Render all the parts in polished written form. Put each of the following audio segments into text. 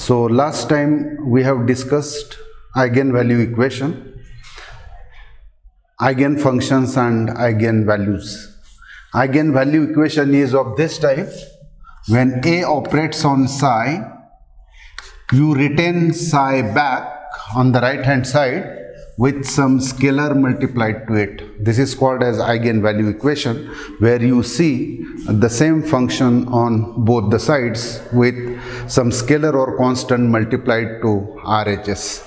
So last time we have discussed eigenvalue equation, eigenfunctions and eigenvalues. Eigenvalue equation is of this type. When A operates on psi, you retain psi back on the right hand side with some scalar multiplied to it. This is called as eigenvalue equation, where you see the same function on both the sides with some scalar or constant multiplied to RHS.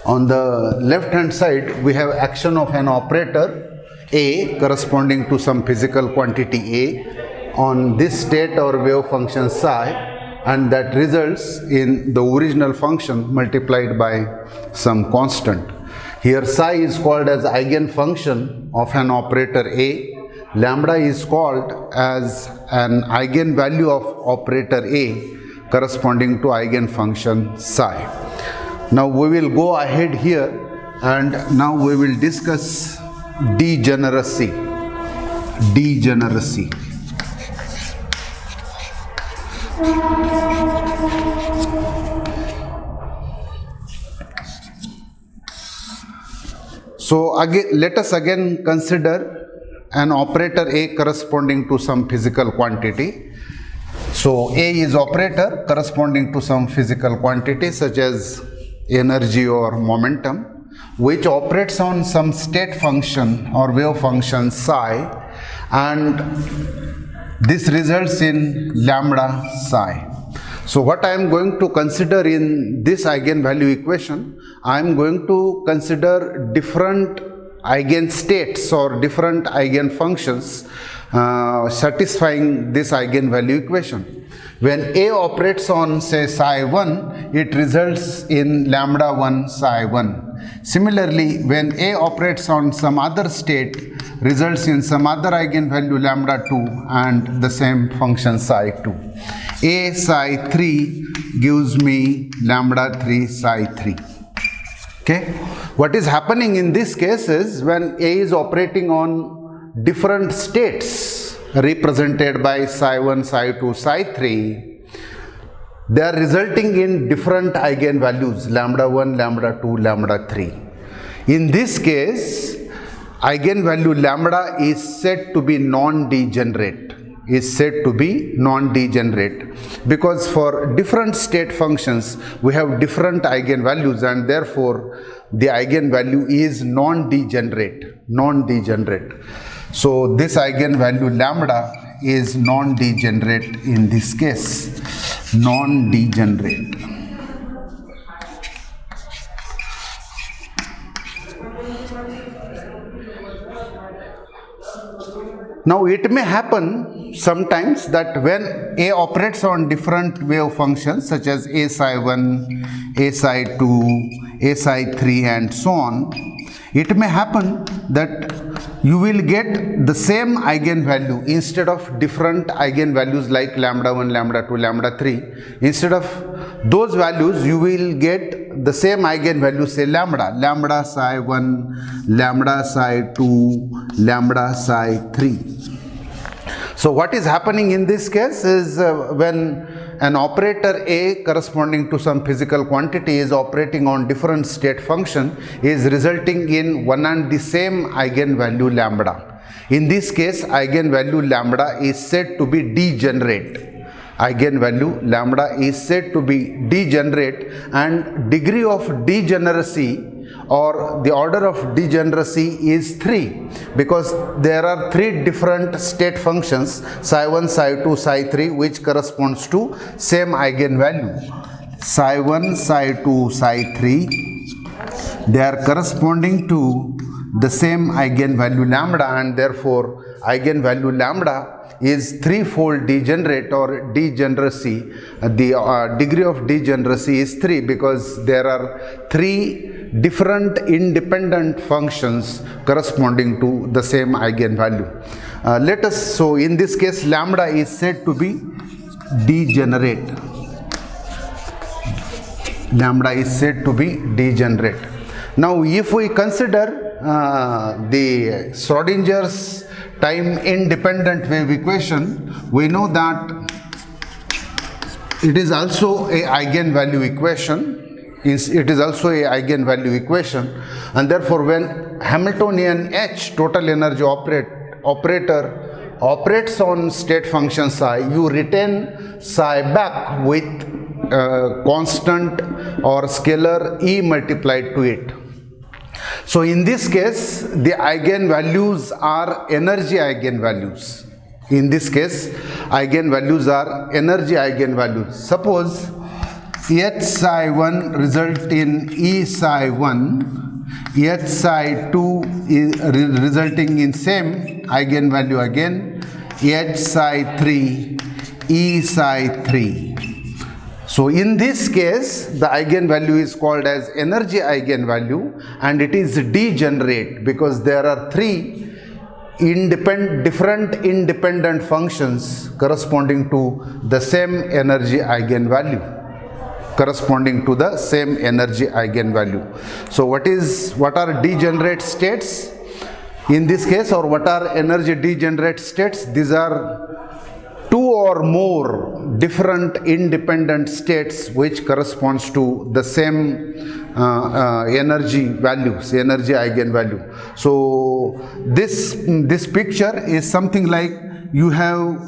On the left hand side, we have action of an operator A corresponding to some physical quantity A on this state or wave function psi, and that results in the original function multiplied by some constant. Here psi is called as eigenfunction of an operator A. Lambda is called as an eigenvalue of operator A corresponding to eigenfunction psi. Now we will go ahead here and now we will discuss degeneracy. Degeneracy. So again, let us again consider an operator A corresponding to some physical quantity. So A is operator corresponding to some physical quantity such as energy or momentum, which operates on some state function or wave function psi, and this results in lambda psi. So what I am going to consider in this eigenvalue equation, I am going to consider different eigenstates or different eigenfunctions satisfying this eigenvalue equation. When A operates on say psi 1, it results in lambda 1 psi 1. Similarly, when A operates on some other state, results in some other eigenvalue lambda 2 and the same function psi 2. A psi 3 gives me lambda 3 psi 3. Okay. What is happening in this case is when A is operating on different states represented by psi 1, psi 2, psi 3, they are resulting in different eigenvalues lambda 1, lambda 2, lambda 3. In this case, eigenvalue lambda is said to be non-degenerate. Because for different state functions we have different eigenvalues, and therefore the eigenvalue is non-degenerate. So this eigenvalue lambda is non-degenerate in this case, non-degenerate. Now it may happen sometimes that when A operates on different wave functions such as A psi 1, A psi 2, A psi 3 and so on, it may happen that you will get the same eigenvalue instead of different eigenvalues like lambda 1, lambda 2, lambda 3. Instead of those values, you will get the same eigenvalue, say lambda psi 1, lambda psi 2, lambda psi 3. So what is happening in this case is when an operator A corresponding to some physical quantity is operating on different state function is resulting in one and the same eigenvalue lambda. In this case, eigenvalue lambda is said to be degenerate. Eigenvalue lambda is said to be degenerate, and degree of degeneracy or the order of degeneracy is 3, because there are 3 different state functions psi 1, psi 2, psi 3 which corresponds to same eigenvalue. Psi 1, psi 2, psi 3, they are corresponding to the same eigenvalue lambda, and therefore eigenvalue lambda is threefold degenerate or degeneracy. The degree of degeneracy is 3 because there are 3 different independent functions corresponding to the same eigenvalue. So in this case lambda is said to be degenerate. Lambda is said to be degenerate. Now if we consider the Schrodinger's time independent wave equation, we know that it is also a eigenvalue equation. It is also a eigenvalue equation, and therefore when Hamiltonian H total energy operator operates on state function psi, you retain psi back with constant or scalar E multiplied to it. So in this case, the eigenvalues are energy eigenvalues. In this case, eigenvalues are energy eigenvalues. Suppose H psi 1 result in E psi 1, H psi 2 is resulting in same eigenvalue again, H psi 3, E psi 3. So in this case, the eigenvalue is called as energy eigenvalue, and it is degenerate because there are three different independent functions corresponding to the same energy eigenvalue. So what are degenerate states in this case, or what are energy degenerate states? These are two or more different independent states which corresponds to the same energy eigenvalue. So this picture is something like you have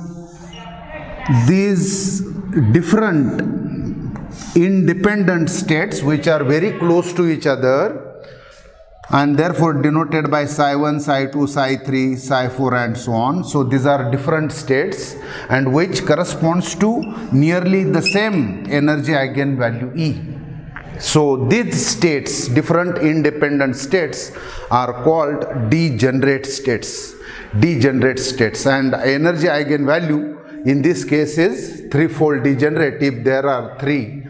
these different independent states which are very close to each other, and therefore denoted by psi 1, psi 2, psi 3, psi 4 and so on. So these are different states and which corresponds to nearly the same energy eigenvalue E. So these states, different independent states, are called degenerate states. And energy eigenvalue in this case is threefold degenerate if there are three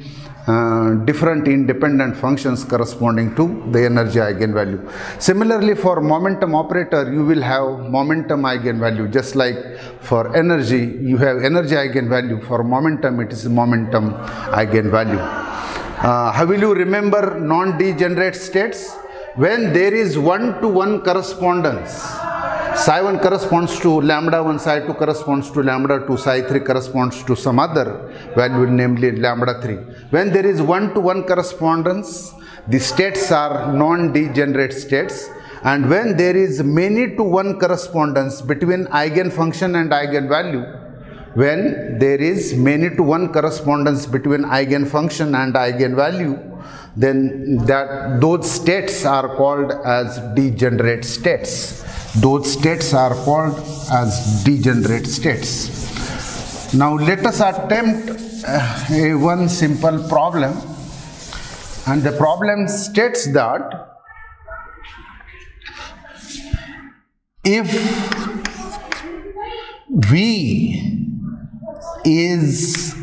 different independent functions corresponding to the energy eigenvalue. Similarly, for momentum operator, you will have momentum eigenvalue. Just like for energy, you have energy eigenvalue. For momentum, it is momentum eigenvalue. How will you remember non-degenerate states? When there is one-to-one correspondence, psi 1 corresponds to lambda 1, psi 2 corresponds to lambda 2, psi 3 corresponds to some other value, namely lambda 3. When there is one-to-one correspondence, the states are non-degenerate states. And when there is many-to-one correspondence between eigenfunction and eigenvalue, then those states are called as degenerate states. Now let us attempt one simple problem, and the problem states that if V is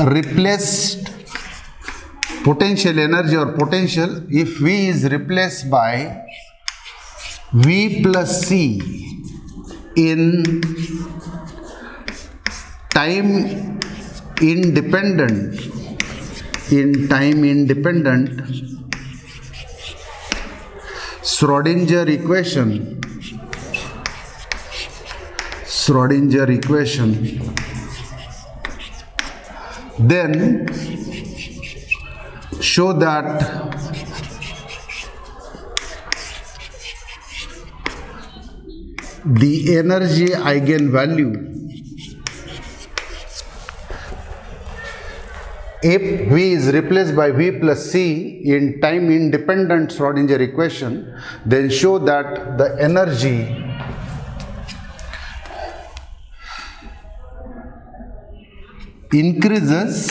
replaced, potential energy or potential, if V is replaced by V plus C in time independent Schrodinger equation, then show that the energy eigenvalue, if V is replaced by V plus C in time independent Schrodinger equation, then show that the energy increases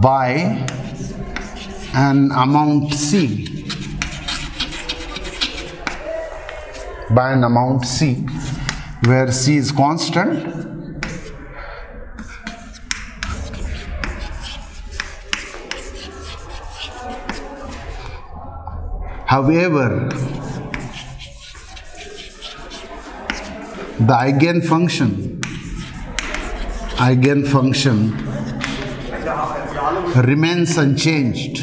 by an amount C, where C is constant. However, the eigenfunction remains unchanged.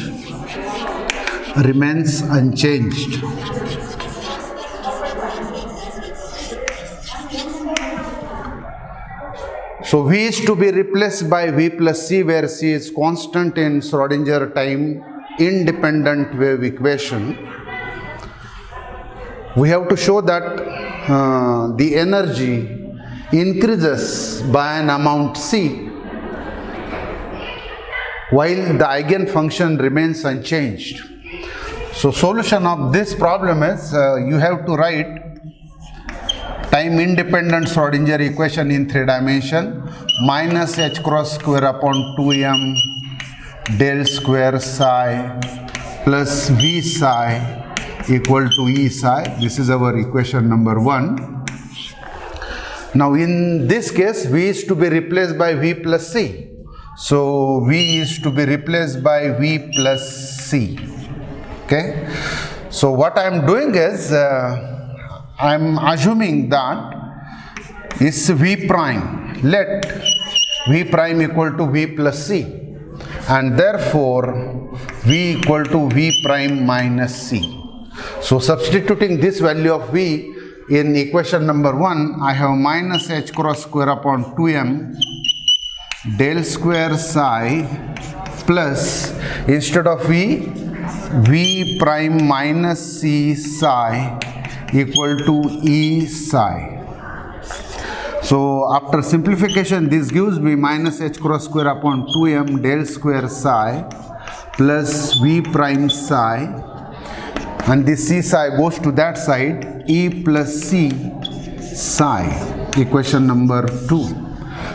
So V is to be replaced by V plus C, where C is constant in Schrodinger time independent wave equation. We have to show that the energy increases by an amount C while the eigenfunction remains unchanged. So solution of this problem is you have to write time independent Schrodinger equation in 3 dimension, minus h cross square upon 2m del square psi plus v psi equal to E psi. This is our equation number 1. Now in this case, V is to be replaced by V plus C. So V is to be replaced by V plus C. Okay. So what I am doing is, I am assuming that is V prime. Let V prime equal to V plus C. And therefore, V equal to V prime minus C. So substituting this value of V in equation number 1, I have minus h cross square upon 2m del square psi plus, instead of V, V prime minus C psi equal to E psi. So after simplification, this gives me minus h cross square upon 2m del square psi plus V prime psi, and this C psi goes to that side, E plus C psi, equation number 2.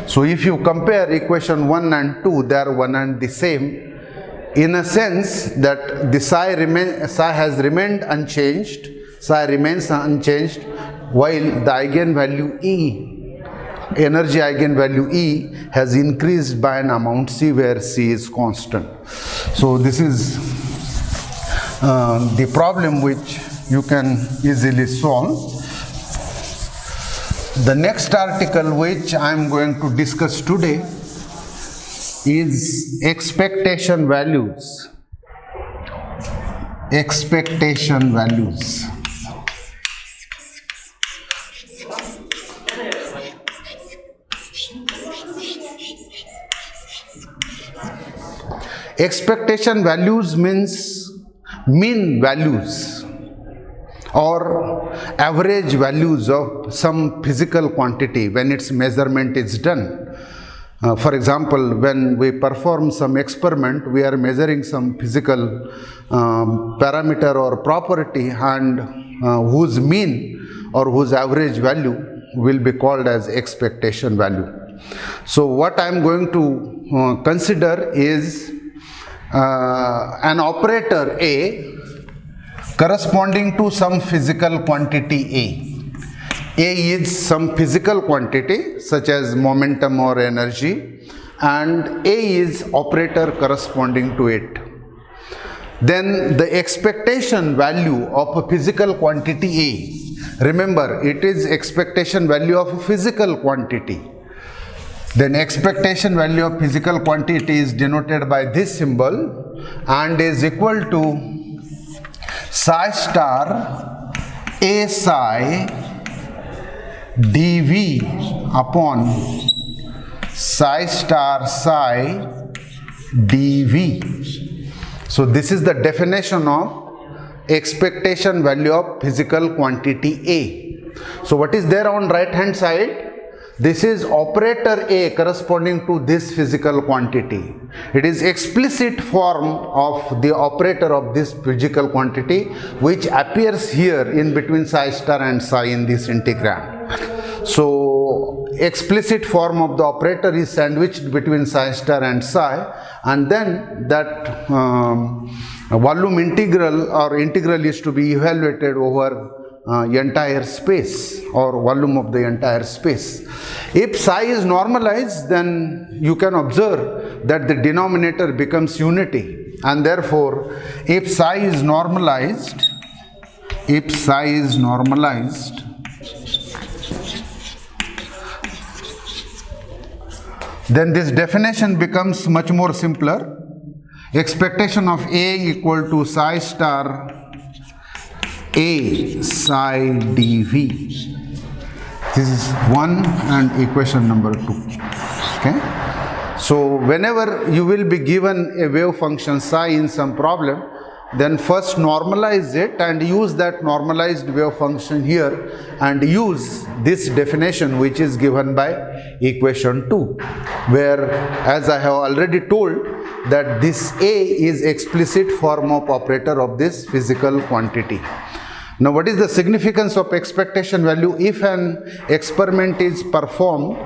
So if you compare equation 1 and 2, they are one and the same, in a sense that the psi has remained unchanged, psi remains unchanged, while the eigenvalue E, energy eigenvalue E, has increased by an amount C, where C is constant. So this is the problem which you can easily solve. The next article which I am going to discuss today is expectation values. Expectation values. Expectation values means mean values or average values of some physical quantity when its measurement is done. For example, when we perform some experiment, we are measuring some physical parameter or property, and whose mean or whose average value will be called as expectation value. So what I am going to consider is an operator A corresponding to some physical quantity A. A is some physical quantity such as momentum or energy, and A is operator corresponding to it. Then the expectation value of a physical quantity A, remember it is expectation value of a physical quantity. Then expectation value of physical quantity is denoted by this symbol and is equal to psi star A psi dV upon psi star psi dV. So this is the definition of expectation value of physical quantity A. So what is there on right hand side? This is operator A corresponding to this physical quantity. It is explicit form of the operator of this physical quantity, which appears here in between psi star and psi in this integram. So explicit form of the operator is sandwiched between psi star and psi, and then that volume integral or integral is to be evaluated over entire space or volume of the entire space. If psi is normalized, then you can observe that the denominator becomes unity, and therefore if psi is normalized, then this definition becomes much more simpler. Expectation of A equal to psi star A psi dV. This is 1 and equation number 2. Okay. So whenever you will be given a wave function psi in some problem, then first normalize it and use that normalized wave function here and use this definition which is given by equation 2, where, as I have already told, that this A is explicit form of operator of this physical quantity. Now, what is the significance of expectation value? If an experiment is performed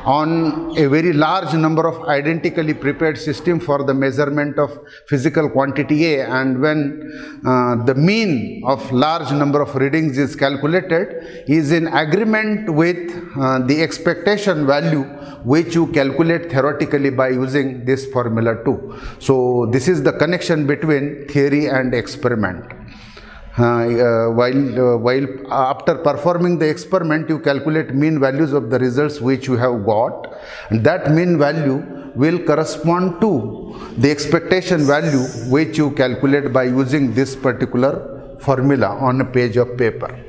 on a very large number of identically prepared system for the measurement of physical quantity A, and when the mean of large number of readings is calculated, is in agreement with the expectation value which you calculate theoretically by using this formula 2. So this is the connection between theory and experiment. While after performing the experiment, you calculate mean values of the results which you have got, and that mean value will correspond to the expectation value which you calculate by using this particular formula on a page of paper.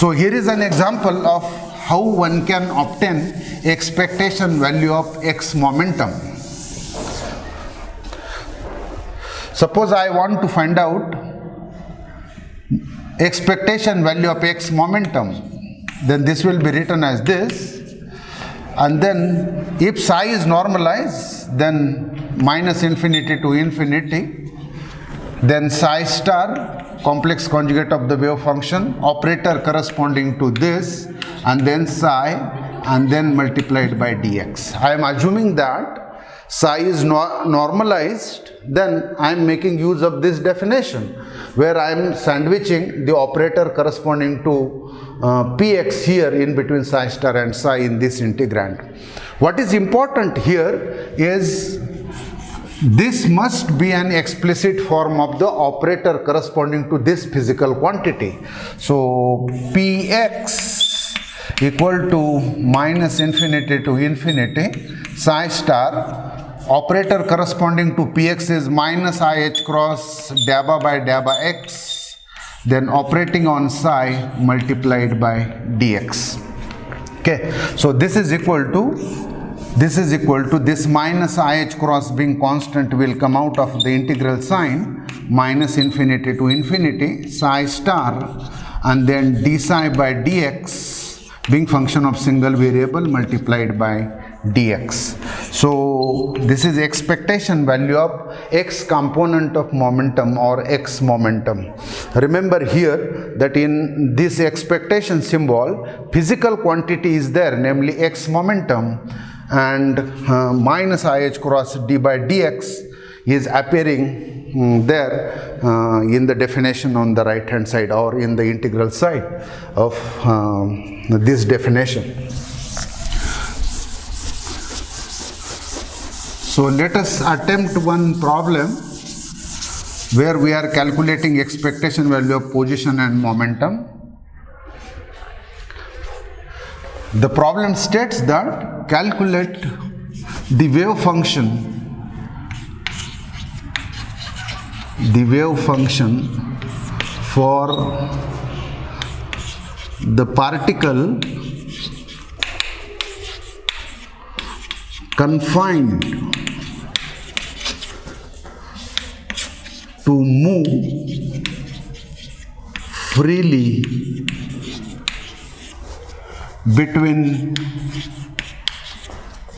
So here is an example of how one can obtain expectation value of x momentum. Suppose I want to find out expectation value of x momentum, then this will be written as this, and then if psi is normalized, then minus infinity to infinity, then psi star, complex conjugate of the wave function, operator corresponding to this, and then psi, and then multiplied by dx. I am assuming that psi is normalized, then I am making use of this definition where I am sandwiching the operator corresponding to px here in between psi star and psi in this integrand. What is important here is this must be an explicit form of the operator corresponding to this physical quantity. So px equal to minus infinity to infinity psi star, operator corresponding to px is minus I h cross dabba by dabba x, then operating on psi multiplied by dx. Okay, so this is equal to this minus I h cross being constant will come out of the integral sign, minus infinity to infinity psi star, and then d psi by dx being function of single variable multiplied by dx. So this is expectation value of x component of momentum or x momentum. Remember here that in this expectation symbol, physical quantity is there, namely x momentum, and minus I h cross d by dx is appearing there in the definition on the right hand side or in the integral side of this definition. So let us attempt one problem where we are calculating expectation value of position and momentum. The problem states that calculate the wave function for the particle confined to move freely between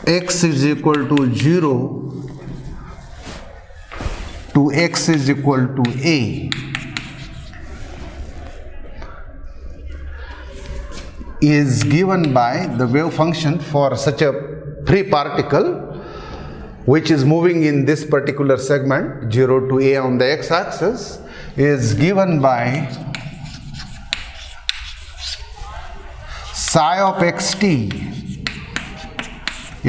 x is equal to 0 to x is equal to a is given by the wave function for such a free particle which is moving in this particular segment 0 to a on the x-axis is given by psi of xt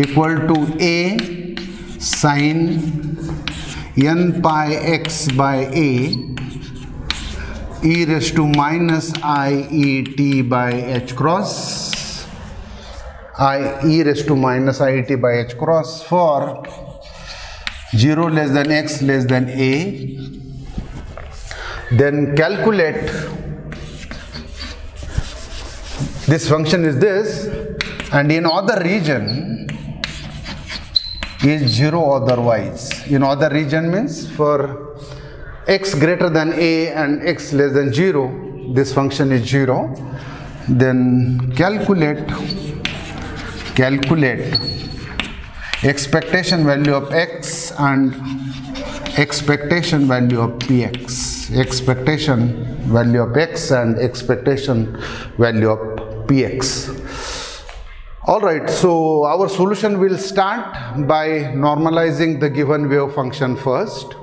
equal to a sine n pi x by a e raised to minus I e t by h cross e raised to minus I e t by h cross for 0 less than x less than a. Then calculate, this function is this, and in other region is 0 otherwise. In other region means for x greater than a and x less than 0, this function is 0. Then calculate expectation value of x and expectation value of px. Expectation value of x and expectation value of px. Alright, so our solution will start by normalizing the given wave function first.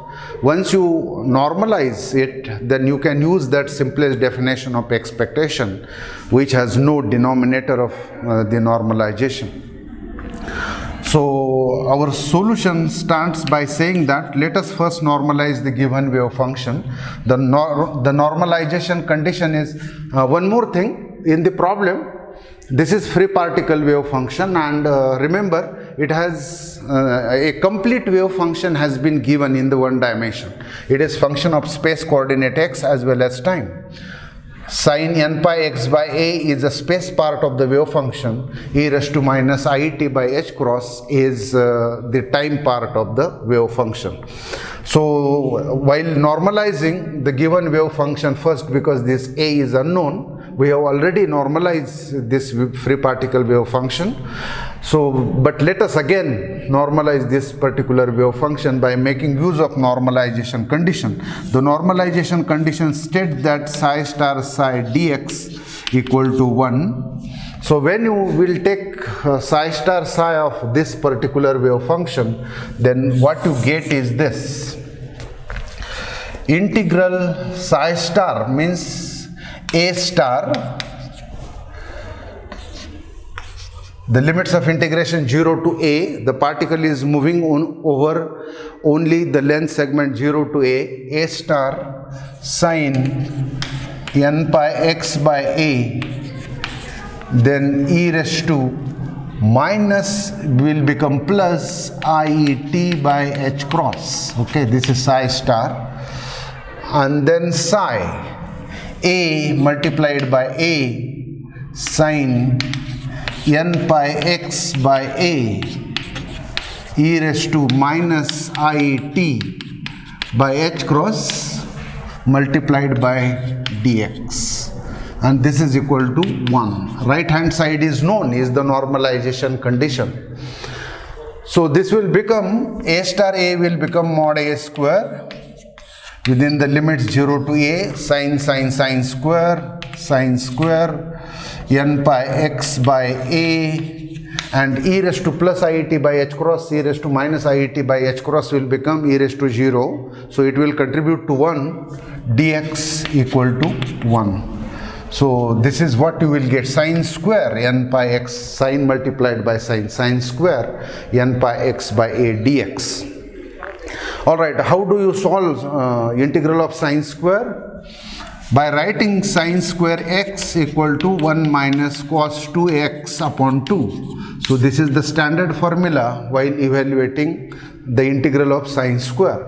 Once you normalize it, then you can use that simplest definition of expectation, which has no denominator of the normalization. So our solution starts by saying that let us first normalize the given wave function. The normalization condition is one more thing in the problem. This is free particle wave function, and remember, it has a complete wave function has been given in the one dimension. It is function of space coordinate x as well as time. Sin n pi x by a is the space part of the wave function. E raised to minus it by h cross is the time part of the wave function. So while normalizing the given wave function first, because this a is unknown, we have already normalized this free particle wave function. So, but let us again normalize this particular wave function by making use of normalization condition. The normalization condition states that psi star psi dx equal to 1. So when you will take psi star psi of this particular wave function, then what you get is this. Integral psi star means a star, the limits of integration 0 to a, the particle is moving on over only the length segment 0 to a star sin n pi x by a, then e raised to minus will become plus iet by h cross. Okay, this is psi star, and then psi a multiplied by a sin n pi x by a e raised to minus iet by h cross multiplied by dx, and this is equal to 1. Right hand side is known, is the normalization condition. So this will become a star a will become mod a square within the limits 0 to a sin square n pi x by a, and e raised to plus iet by h cross, e raised to minus iet by h cross will become e raised to 0. So it will contribute to 1, dx equal to 1. So this is what you will get, sin square n pi x, sin multiplied by sin square n pi x by a dx. Alright, how do you solve integral of sin square? By writing sin square x equal to 1 minus cos 2x upon 2. So this is the standard formula while evaluating the integral of sin square.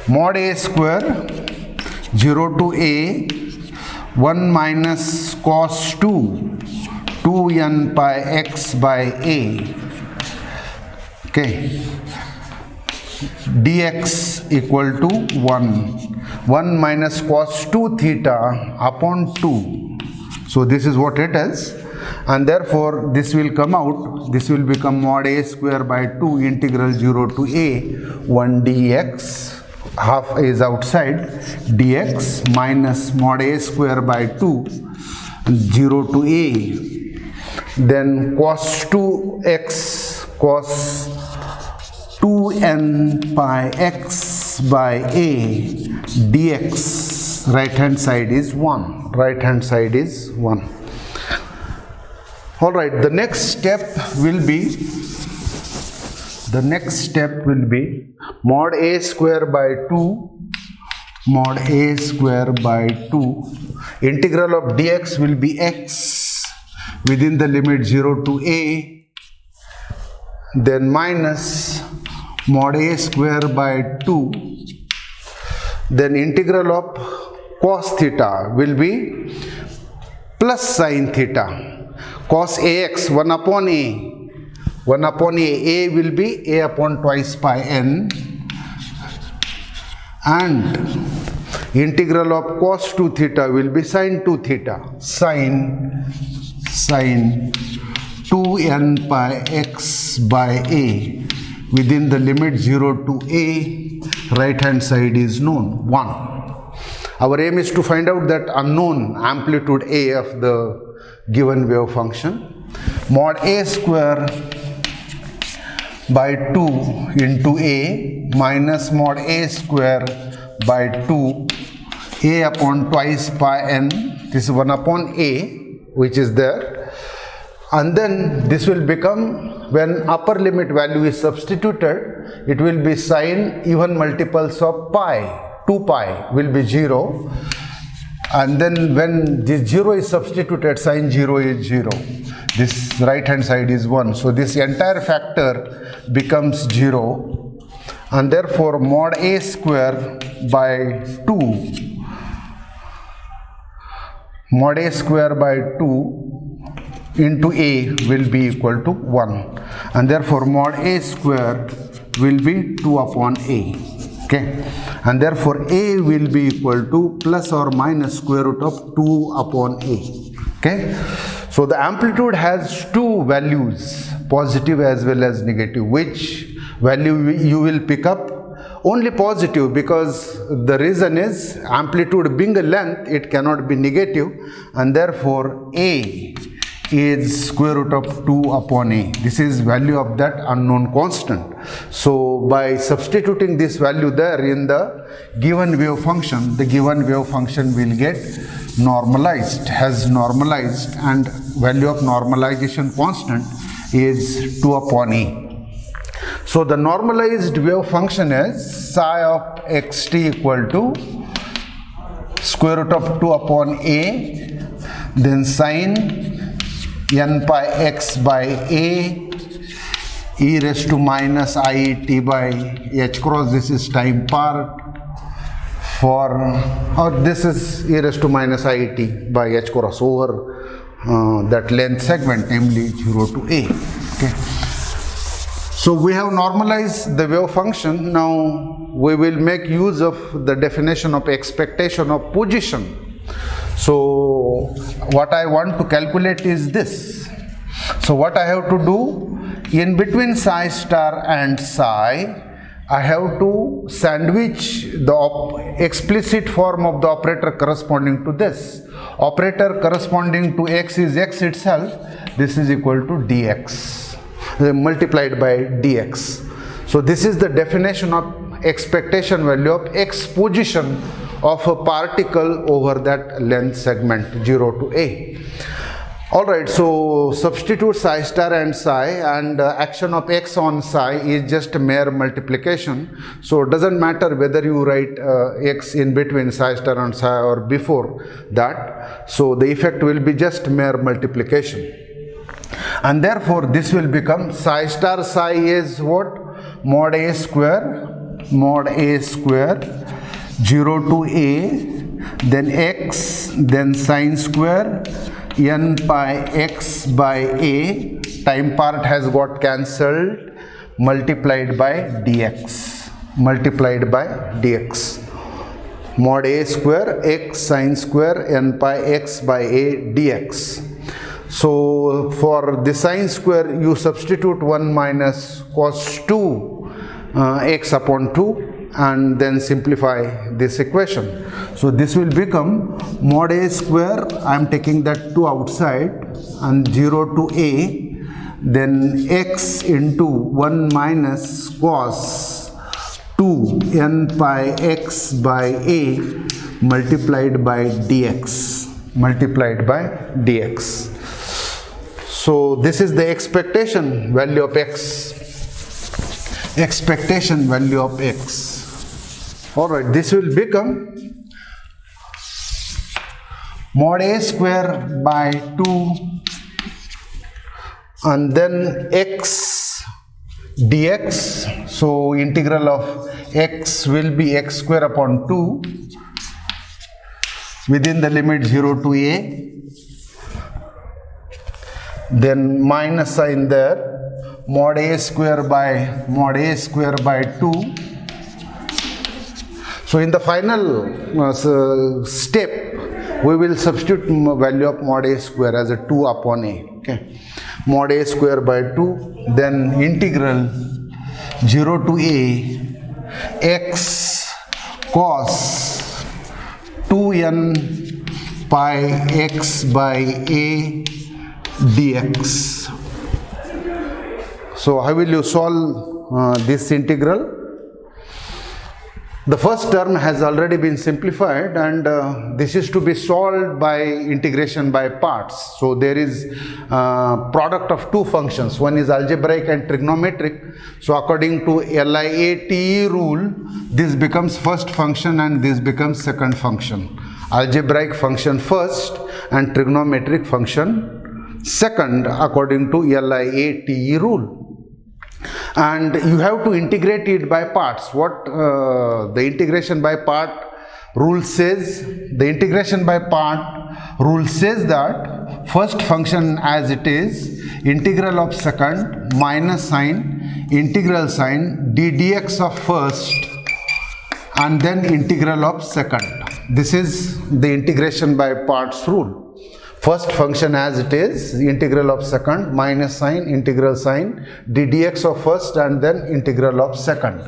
Mod a square 0 to a 1 minus cos 2n pi x by a. Okay. Dx equal to 1 minus cos 2 theta upon 2. So this is what it is, and therefore this will come out, this will become mod a square by 2 integral 0 to a 1 dx, half is outside, dx minus mod a square by 2 0 to a, then cos 2x cos 2n pi x by a dx, right hand side is 1, right hand side is 1. Alright, the next step will be mod a square by 2, mod a square by 2, integral of dx will be x within the limit 0 to a, then minus mod a square by 2, then integral of cos theta will be plus sin theta, cos ax 1 upon a. 1 upon a will be a upon twice pi n, and integral of cos 2 theta will be sin 2 theta, sin 2n pi x by a within the limit 0 to a. Right hand side is known 1. Our aim is to find out that unknown amplitude a of the given wave function. Mod a square by 2 into a minus mod a square by 2 a upon twice pi n. This is 1 upon a which is there, and then this will become, when upper limit value is substituted, it will be sin even multiples of pi. 2 pi will be 0, and then when this 0 is substituted, sin 0 is 0. This right hand side is 1, so this entire factor becomes 0, and therefore mod a square by 2, mod a square by 2 into a will be equal to 1, and therefore mod a square will be 2 upon a. Okay, and therefore a will be equal to plus or minus square root of 2 upon a. Okay, so the amplitude has two values, positive as well as negative. Which value you will pick up? Only positive, because the reason is amplitude being a length, it cannot be negative, and therefore a is square root of 2 upon a. This is value of that unknown constant. So by substituting this value there in the given wave function, the given wave function will get normalized, has normalized, and value of normalization constant is 2 upon a. So the normalized wave function is psi of xt equal to square root of 2 upon a, then sin n pi x by a e raised to minus I t by h cross. This is time part for, or this is e raised to minus I t by h cross over that length segment, namely 0 to a. Okay. So we have normalized the wave function. Now we will make use of the definition of expectation of position. So what I want to calculate is this. So what I have to do, in between psi star and psi, I have to sandwich the explicit form of the operator corresponding to this. Operator corresponding to x is x itself. This is equal to dx multiplied by dx. So this is the definition of expectation value of x position of a particle over that length segment 0 to a. Alright, so substitute psi star and psi, and action of x on psi is just a mere multiplication. So it doesn't matter whether you write x in between psi star and psi or before that. So the effect will be just mere multiplication. And therefore this will become psi star psi is what? Mod a square 0 to a, then x, then sine square n pi x by a, time part has got cancelled, multiplied by dx, mod a square x sine square n pi x by a dx. So for the sine square you substitute 1 minus cos 2 x upon 2 and then simplify this equation. So this will become mod a square, I am taking that 2 outside, and 0 to a, then x into 1 minus cos 2 n pi x by a multiplied by dx. So this is the expectation value of x. Alright, this will become mod a square by 2 and then x dx. So integral of x will be x square upon 2 within the limit 0 to a, then minus sign there, mod a square by 2. So in the final step, we will substitute value of mod a square as a 2 upon a. Okay, mod a square by 2, then integral 0 to a x cos 2n pi x by a dx. So how will you solve this integral? The first term has already been simplified, and this is to be solved by integration by parts. So there is product of two functions. One is algebraic and trigonometric. So according to LIATE rule, this becomes first function and this becomes second function. Algebraic function first and trigonometric function second according to LIATE rule. And you have to integrate it by parts. What the integration by part rule says? The integration by part rule says that first function as it is, integral of second minus sign, integral sign, ddx of first, and then integral of second. This is the integration by parts rule. First function as it is, integral of second, minus sign, integral sign, ddx of first, and then integral of second.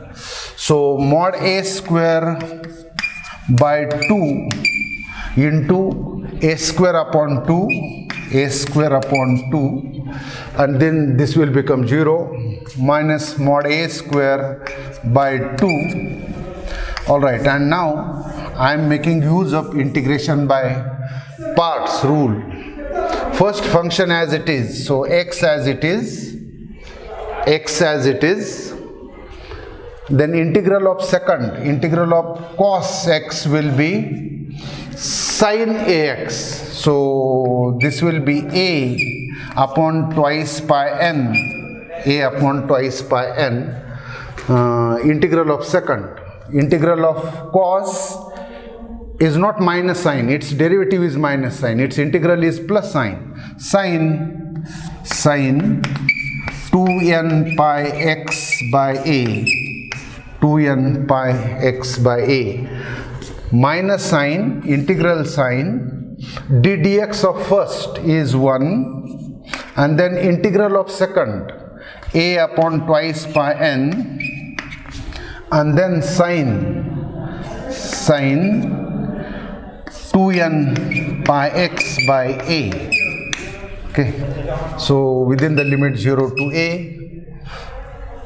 So mod a square by 2 into a square upon 2, and then this will become 0, minus mod a square by 2. Alright, and now I am making use of integration by parts rule. First function as it is, so x as it is, then integral of second, integral of cos x will be sin ax. So this will be a upon twice pi n, integral of second. Integral of cos is not minus sign, its derivative is minus sign, its integral is plus sign. Sin 2n pi x by a, minus sign, integral sign, ddx of first is 1, and then integral of second, a upon twice pi n, and then sin 2n pi x by a. Okay, so within the limit 0 to a.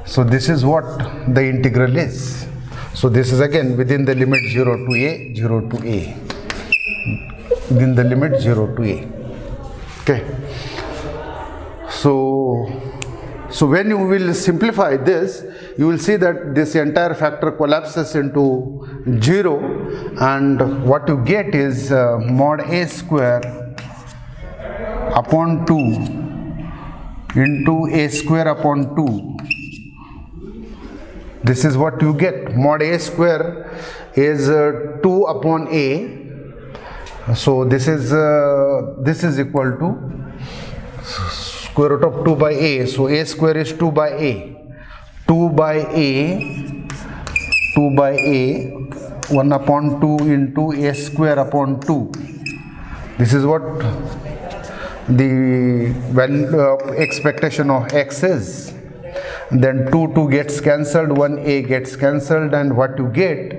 So this is what the integral is. So this is again within the limit 0 to a, within the limit 0 to a. Okay, so when you will simplify this, you will see that this entire factor collapses into 0, and what you get is mod a square upon 2 into a square upon 2. This is what you get. Mod a square is 2 upon a. So this is equal to square root of 2 by a. So a square is 2 by a. 2 by a, 1 upon 2 into a square upon 2. This is what the value of expectation of x is. Then 2 gets cancelled, 1a gets cancelled, and what you get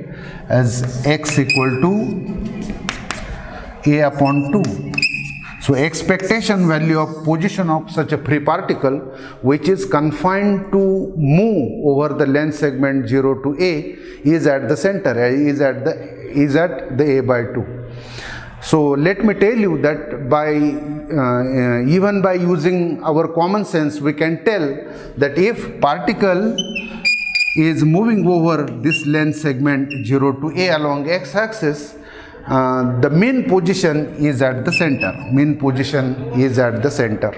as x equal to a upon 2. So expectation value of position of such a free particle which is confined to move over the length segment 0 to a is at the center, is at the a by 2. So let me tell you that by even by using our common sense, we can tell that if particle is moving over this length segment 0 to a along x-axis, the mean position is at the center.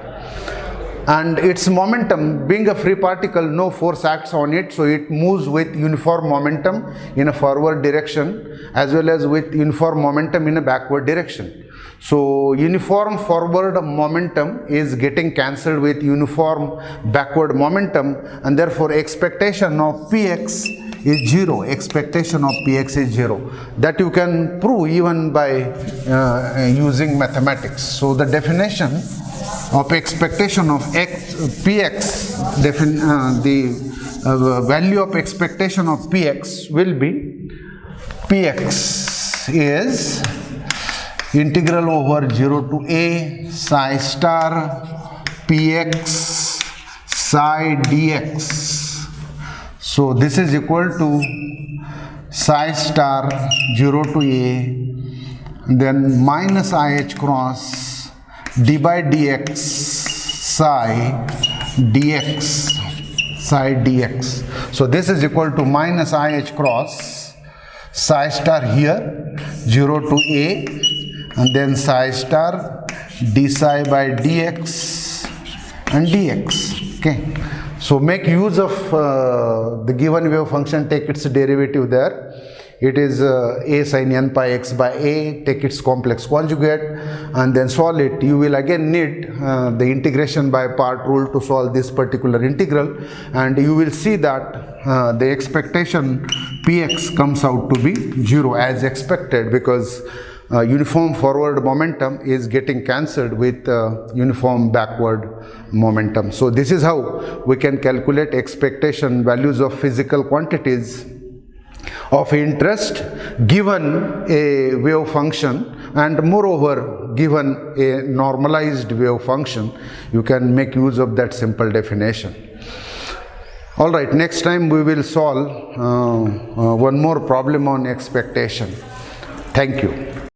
And its momentum, being a free particle, no force acts on it, so it moves with uniform momentum in a forward direction as well as with uniform momentum in a backward direction. So uniform forward momentum is getting cancelled with uniform backward momentum, and therefore expectation of Px is 0. Expectation of Px is 0. That you can prove even by using mathematics. So the definition of expectation of Px, the value of expectation of Px will be Px is integral over 0 to a psi star Px psi dx. So this is equal to psi star 0 to a, then minus IH cross d by dx psi dx. So this is equal to minus IH cross psi star here 0 to a, and then psi star d psi by dx and dx. Okay. So make use of the given wave function, take its derivative there. It is a sin n pi x by a, take its complex conjugate and then solve it. You will again need the integration by part rule to solve this particular integral, and you will see that the expectation Px comes out to be 0 as expected, because uniform forward momentum is getting cancelled with uniform backward momentum. So this is how we can calculate expectation values of physical quantities of interest given a wave function, and moreover given a normalized wave function. You can make use of that simple definition. Alright, next time we will solve one more problem on expectation. Thank you.